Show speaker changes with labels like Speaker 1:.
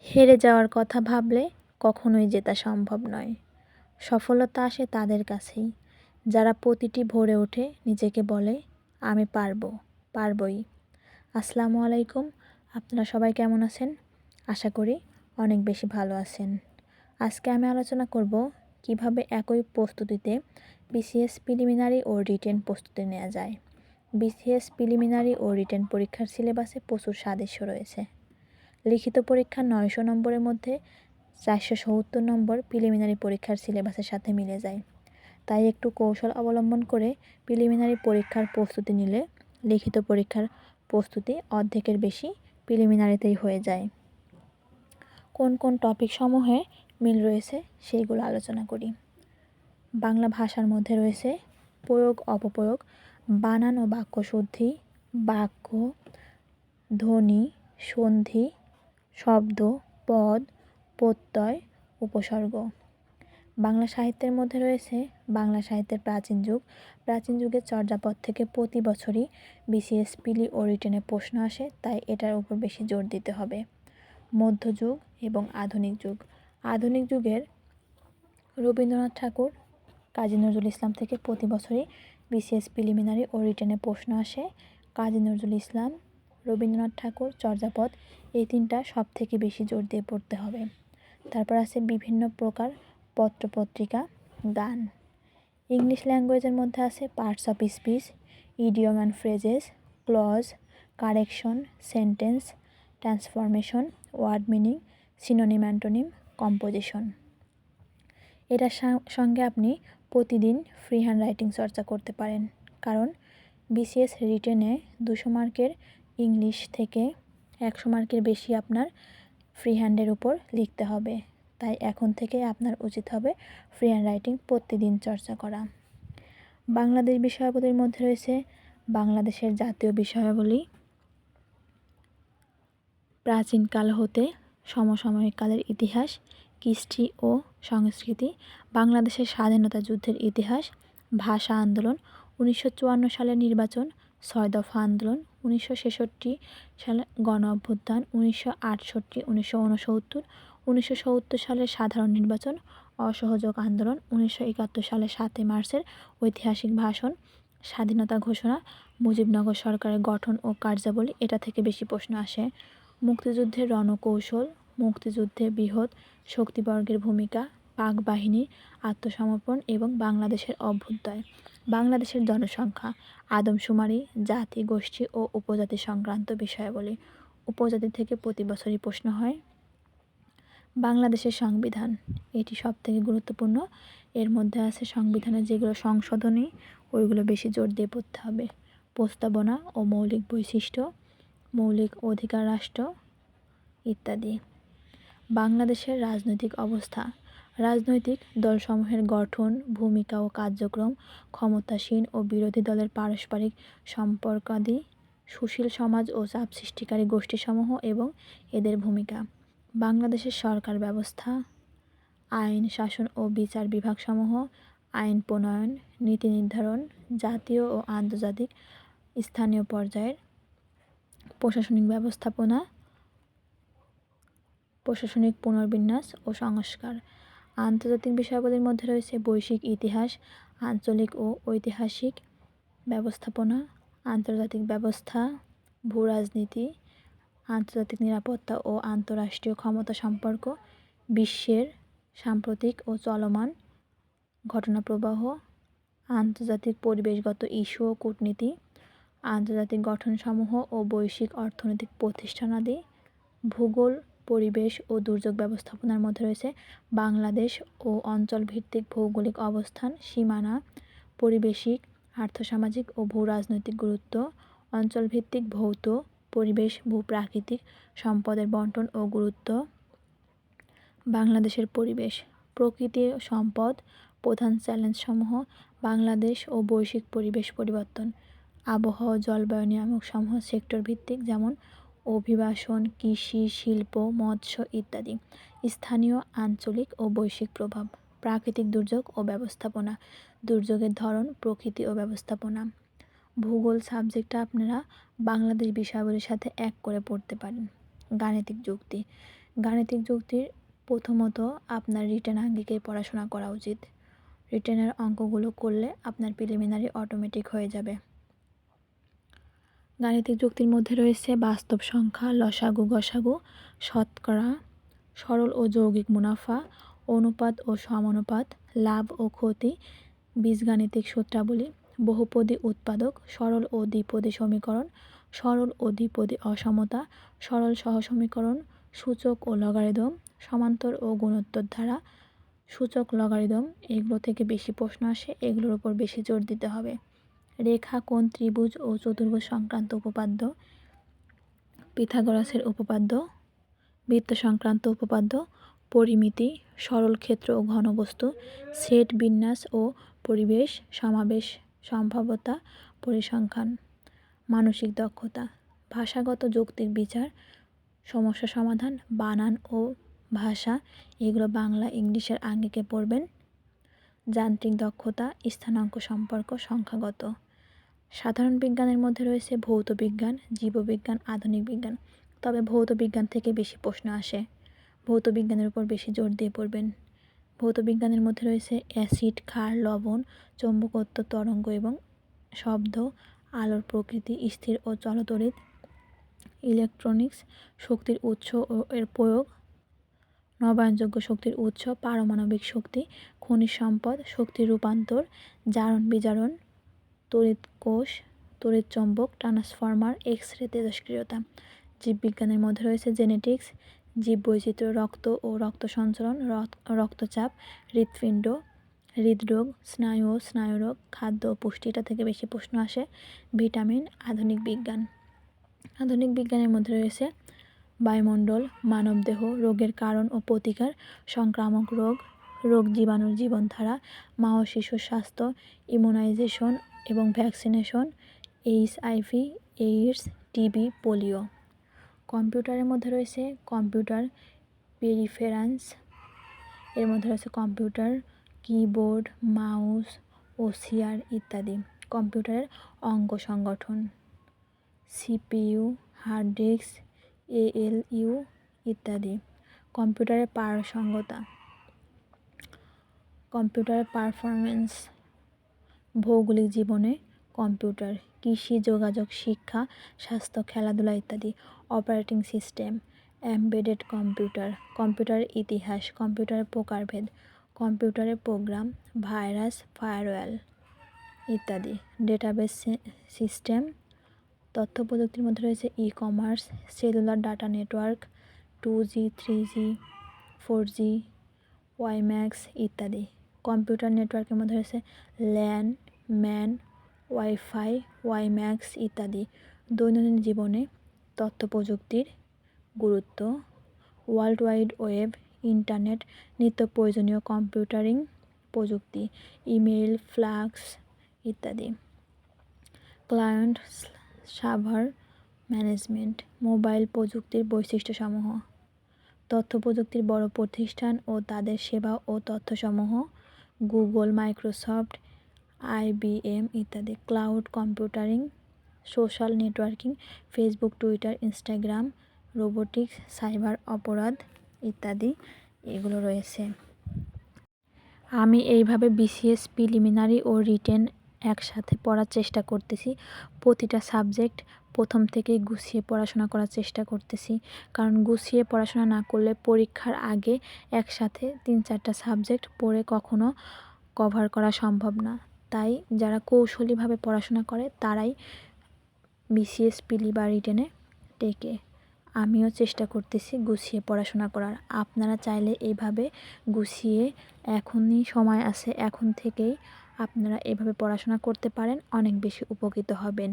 Speaker 1: হেরে যাওয়ার কথা ভাবলে কখনোই জেতা সম্ভব নয়। সফলতা আসে তাদের কাছেই, যারা প্রতিটি ভোরে ওঠে নিজেকে বলে, আমি পারবো, পারবই। আসসালামু আলাইকুম। আপনারা সবাই কেমন আছেন? আশা করি অনেক বেশি ভালো আছেন। আজকে আমি আলোচনা করব কিভাবে একই প্রস্তুতিতে বিসিএস প্রিলিমিনারি ও রিটেন প্রস্তুতি নেওয়া যায়। বিসিএস প্রিলিমিনারি ও রিটেন পরীক্ষার সিলেবাসে প্রচুর সাদৃশ্য রয়েছে। লিখিত পরীক্ষা 900 নম্বরের মধ্যে 470 নম্বর প্রিলিমিনারি পরীক্ষার সিলেবাসের সাথে মিলে যায়। তাই একটু কৌশল অবলম্বন করে প্রিলিমিনারি পরীক্ষার প্রস্তুতি নিলে লিখিত পরীক্ষার প্রস্তুতি অর্ধেকের বেশি প্রিলিমিনারিতেই হয়ে যায়। কোন কোন টপিক সমূহে মিল রয়েছে সেইগুলো আলোচনা করি। বাংলা ভাষার মধ্যে রয়েছে প্রয়োগ, অপপ্রয়োগ, বানান ও বাক্যশুদ্ধি, বাক্য, ধ্বনি, সন্ধি, শব্দ, পদ, প্রত্যয়, উপসর্গ। বাংলা সাহিত্যের মধ্যে রয়েছে বাংলা সাহিত্যের প্রাচীন যুগ। প্রাচীন যুগের চর্যাপদ থেকে প্রতি বছরই বিসিএস প্রিলি ও রিটেনে প্রশ্ন আসে, তাই এটার উপর বেশি জোর দিতে হবে। মধ্যযুগ এবং আধুনিক যুগ। আধুনিক যুগের রবীন্দ্রনাথ ঠাকুর, কাজী নজরুল ইসলাম থেকে প্রতি বছরই বিসিএস প্রিলিমিনারি ও রিটেনে প্রশ্ন আসে। কাজী নজরুল ইসলাম, রবীন্দ্রনাথ ঠাকুর, চর্যাপদ, এই তিনটা সব থেকে বেশি জোর দিয়ে পড়তে হবে। তারপর আছে বিভিন্ন প্রকার পত্রপত্রিকা, গান। ইংলিশ ল্যাঙ্গুয়েজের মধ্যে আছে parts of speech, idiom and phrases, clause, correction, sentence, transformation, word meaning, synonym antonym, composition. এটার সঙ্গে আপনি প্রতিদিন ফ্রি হ্যান্ড রাইটিং চর্চা করতে পারেন, কারণ বিসিএস রিটেনে 200 মার্কের ইংলিশ থেকে 100 মার্কের বেশি আপনার ফ্রি হ্যান্ডের উপর লিখতে হবে। তাই এখন থেকে আপনার উচিত হবে ফ্রি হ্যান্ড রাইটিং প্রতিদিন চর্চা করা। বাংলাদেশ বিষয়াবলীর মধ্যে রয়েছে বাংলাদেশের জাতীয় বিষয়াবলী, প্রাচীনকাল হতে সমসাময়িক কালের ইতিহাস, কৃষ্টি ও সংস্কৃতি, বাংলাদেশের স্বাধীনতা যুদ্ধের ইতিহাস, ভাষা আন্দোলন, 1954 সালের নির্বাচন, 6 দফা আন্দোলন, 1966 সালে গণ অভ্যুত্থান, 1968, 1969, 1970 সালের সাধারণ নির্বাচন, অসহযোগ আন্দোলন, 1971 সালের 7 মার্চের ঐতিহাসিক ভাষণ, স্বাধীনতা ঘোষণা, মুজিবনগর সরকারের গঠন ও কার্যাবলী, এটা থেকে বেশি প্রশ্ন আসে। মুক্তিযুদ্ধের রণকৌশল, মুক্তিযুদ্ধে বৃহৎ শক্তিবর্গের ভূমিকা, পাক বাহিনীর আত্মসমর্পণ এবং বাংলাদেশের অভ্যুদয়, বাংলাদেশের জনসংখ্যা, আদমশুমারি, জাতি, গোষ্ঠী ও উপজাতি সংক্রান্ত বিষয়াবলী। উপজাতি থেকে প্রতি বছরই প্রশ্ন হয়। বাংলাদেশের সংবিধান, এটি সবথেকে গুরুত্বপূর্ণ। এর মধ্যে আছে সংবিধানের যেগুলো সংশোধনী, ওইগুলো বেশি জোর দিয়ে পড়তে হবে। প্রস্তাবনা ও মৌলিক বৈশিষ্ট্য, মৌলিক অধিকার রাষ্ট্র ইত্যাদি। বাংলাদেশের রাজনৈতিক অবস্থা, রাজনৈতিক দলসমূহের গঠন, ভূমিকা ও কার্যক্রম, ক্ষমতাসীন ও বিরোধী দলের পারস্পরিক সম্পর্কাদি, সুশীল সমাজ ও চাপ সৃষ্টিকারী গোষ্ঠীসমূহ এবং এদের ভূমিকা। বাংলাদেশের সরকার ব্যবস্থা, আইন, শাসন ও বিচার বিভাগসমূহ, আইন প্রণয়ন, নীতি নির্ধারণ, জাতীয় ও আন্তর্জাতিক স্থানীয় পর্যায়ের প্রশাসনিক ব্যবস্থাপনা, প্রশাসনিক পুনর্বিন্যাস ও সংস্কার। আন্তর্জাতিক বিষয়াবলীর মধ্যে রয়েছে বৈশ্বিক ইতিহাস, আঞ্চলিক ও ঐতিহাসিক ব্যবস্থাপনা, আন্তর্জাতিক ব্যবস্থা, ভূরাজনীতি, আন্তর্জাতিক নিরাপত্তা ও আন্তঃরাষ্ট্রীয় ক্ষমতা সম্পর্ক, বিশ্বের সাম্প্রতিক ও চলমান ঘটনাপ্রবাহ, আন্তর্জাতিক পরিবেশগত ইস্যু ও কূটনীতি, আন্তর্জাতিক গঠনসমূহ ও বৈশ্বিক অর্থনৈতিক প্রতিষ্ঠানাদি। ভূগোল, পরিবেশ ও দুর্যোগ ব্যবস্থাপনার মধ্যে রয়েছে বাংলাদেশ ও অঞ্চলভিত্তিক ভৌগোলিক অবস্থান, সীমানা, পরিবেশিক, আর্থসামাজিক ও ভূরাজনৈতিক গুরুত্ব, অঞ্চলভিত্তিক ভৌত, পরিবেশ, ভূপ্রাকৃতিক সম্পদের বণ্টন ও গুরুত্ব। বাংলাদেশের পরিবেশ, প্রকৃতি ও সম্পদ, প্রধান চ্যালেঞ্জসমূহ, বাংলাদেশ ও বৈশ্বিক পরিবেশ পরিবর্তন, আবহাওয়া, জলবায়ু নিয়ামকসমূহ সেক্টর ভিত্তিক, যেমন অভিবাসন, কৃষি, শিল্প, মৎস্য ইত্যাদি। স্থানীয়, আঞ্চলিক ও বৈশ্বিক প্রভাব, প্রাকৃতিক দুর্যোগ ও ব্যবস্থাপনা, দুর্যোগের ধরন, প্রকৃতি ও ব্যবস্থাপনা। ভূগোল সাবজেক্টটা আপনারা বাংলাদেশ বিষয়াবলীর সাথে এক করে পড়তে পারেন। গাণিতিক যুক্তি, গাণিতিক যুক্তির প্রথমত আপনার রিটেন আঙ্গিকেই পড়াশোনা করা উচিত। রিটেনের অঙ্কগুলো করলে আপনার প্রিলিমিনারি অটোমেটিক হয়ে যাবে। গাণিতিক যুক্তির মধ্যে রয়েছে বাস্তব সংখ্যা, লসাগু, গসাগু, শতকরা, সরল ও যৌগিক মুনাফা, অনুপাত ও সমানুপাত, লাভ ও ক্ষতি, বীজগাণিতিক সূত্রাবলী, বহুপদী উৎপাদক, সরল ও দ্বিপদী সমীকরণ, সরল ও দ্বিপদী অসমতা, সরল সহসমীকরণ, সূচক ও লগারিদম, সমান্তর ও গুণোত্তর ধারা, সূচক, লগারিদম, এগুলো থেকে বেশি প্রশ্ন আসে, এগুলোর উপর বেশি জোর দিতে হবে। রেখা, কোণ, ত্রিভুজ ও চতুর্ভুজ সংক্রান্ত উপপাদ্য, পিথাগোরাসের উপপাদ্য, বৃত্ত সংক্রান্ত উপপাদ্য, পরিমিতি, সরল ক্ষেত্র ও ঘনবস্তু, সেট বিন্যাস ও পরিবেশ, সমাবেশ, সম্ভাব্যতা, পরিসংখ্যান। মানসিক দক্ষতা, ভাষাগত যৌক্তিক বিচার, সমস্যা সমাধান, বানান ও ভাষা, এগুলো বাংলা ইংলিশের আঙ্গিকে পড়বেন। যান্ত্রিক দক্ষতা, স্থানাঙ্ক সম্পর্ক, সংখ্যাগত। সাধারণ বিজ্ঞানের মধ্যে রয়েছে ভৌত বিজ্ঞান, জীববিজ্ঞান, আধুনিক বিজ্ঞান। তবে ভৌত বিজ্ঞান থেকে বেশি প্রশ্ন আসে, ভৌত বিজ্ঞানের উপর বেশি জোর দিয়ে পড়বেন। ভৌত বিজ্ঞানের মধ্যে রয়েছে অ্যাসিড, ক্ষার, লবণ, চৌম্বকত্ব, তরঙ্গ এবং শব্দ, আলোর প্রকৃতি, স্থির ও চলতরিৎ, ইলেকট্রনিক্স, শক্তির উৎস ও এর প্রয়োগ, নবায়নযোগ্য শক্তির উৎস, পারমাণবিক শক্তি, খনিজ সম্পদ, শক্তির রূপান্তর, জারণ বিজারণ, তড়িৎ কোষ, তড়িৎ চৌম্বক, ট্রান্সফর্মার, এক্স রে, তেজস্ক্রিয়তা। জীববিজ্ঞানের মধ্যে রয়েছে জেনেটিক্স, জীববৈচিত্র্য, রক্ত ও রক্ত সঞ্চালন, রক্তচাপ, হৃৎপিণ্ড, হৃদরোগ, স্নায়ু ও স্নায়ুরোগ, খাদ্য ও পুষ্টি, এটা থেকে বেশি প্রশ্ন আসে। ভিটামিন। আধুনিক বিজ্ঞান, আধুনিক বিজ্ঞানের মধ্যে রয়েছে বায়ুমণ্ডল, মানবদেহ, রোগের কারণ ও প্রতিকার, সংক্রামক রোগ, রোগ জীবাণুর জীবনধারা, মা ও শিশুর স্বাস্থ্য, ইমিউনাইজেশন এবং vaccination, HIV, AIDS, TB, polio. কম্পিউটারের মধ্যে রয়েছে কম্পিউটার পেরিফেরান্স, এর মধ্যে রয়েছে কম্পিউটার, কিবোর্ড, মাউস, OCR ইত্যাদি। কম্পিউটারের অঙ্গ সংগঠন, CPU, হার্ড ডিস্ক, ALU ইত্যাদি। কম্পিউটারের পারসংগতা, কম্পিউটারের পারফরমেন্স, ভৌগোলিক জীবনে কম্পিউটার, কৃষি, যোগাযোগ, শিক্ষা, স্বাস্থ্য, খেলাধুলা ইত্যাদি। অপারেটিং সিস্টেম, এমবেডেড কম্পিউটার, কম্পিউটারের ইতিহাস, কম্পিউটারের প্রকারভেদ, কম্পিউটারের প্রোগ্রাম, ভাইরাস, ফায়ারওয়াল ইত্যাদি। ডেটাবেস সিস্টেম, তথ্য প্রযুক্তির মধ্যে রয়েছে e-commerce, cellular data network, 2G, 3G, 4G, wimax ইত্যাদি। কম্পিউটার নেটওয়ার্কের মধ্যে রয়েছে ল্যান, ম্যান, ওয়াইফাই, ওয়াইম্যাক্স ইত্যাদি। দৈনন্দিন জীবনে তথ্য প্রযুক্তির গুরুত্ব, ওয়ার্ল্ড ওয়াইড ওয়েব, ইন্টারনেট, নিত্য প্রয়োজনীয় কম্পিউটারিং প্রযুক্তি, ইমেল, ফ্লাক্স ইত্যাদি। ক্লায়েন্ট সার্ভার ম্যানেজমেন্ট, মোবাইল প্রযুক্তির বৈশিষ্ট্যসমূহ, তথ্য প্রযুক্তির বড় প্রতিষ্ঠান ও তাদের সেবা ও তথ্যসমূহ, গুগল, মাইক্রোসফট, IBM ইত্যাদি। Cloud computering, social networking, Facebook, Twitter, Instagram, robotics, cyber অপরাধ ইত্যাদি এগুলো রয়েছে। আমি এইভাবে BCS প্রিলিমিনারি ও রিটেন একসাথে পড়ার চেষ্টা করতেছি। প্রতিটা সাবজেক্ট প্রথম থেকেই গুছিয়ে পড়াশোনা করার চেষ্টা করতেছি, কারণ গুছিয়ে পড়াশোনা না করলে পরীক্ষার আগে একসাথে 3-4টা সাবজেক্ট পড়ে কখনো কভার করা সম্ভব না। তাই যারা কৌশলীভাবে পড়াশোনা করে তারাই BCS প্রিলি বা রিটেনে টেকে। আমিও চেষ্টা করতেছি গুছিয়ে পড়াশোনা করার। আপনারা চাইলে এইভাবে গুছিয়ে, এখনই সময় আছে, এখন থেকেই আপনারা এভাবে পড়াশোনা করতে পারেন, অনেক বেশি উপকৃত হবেন।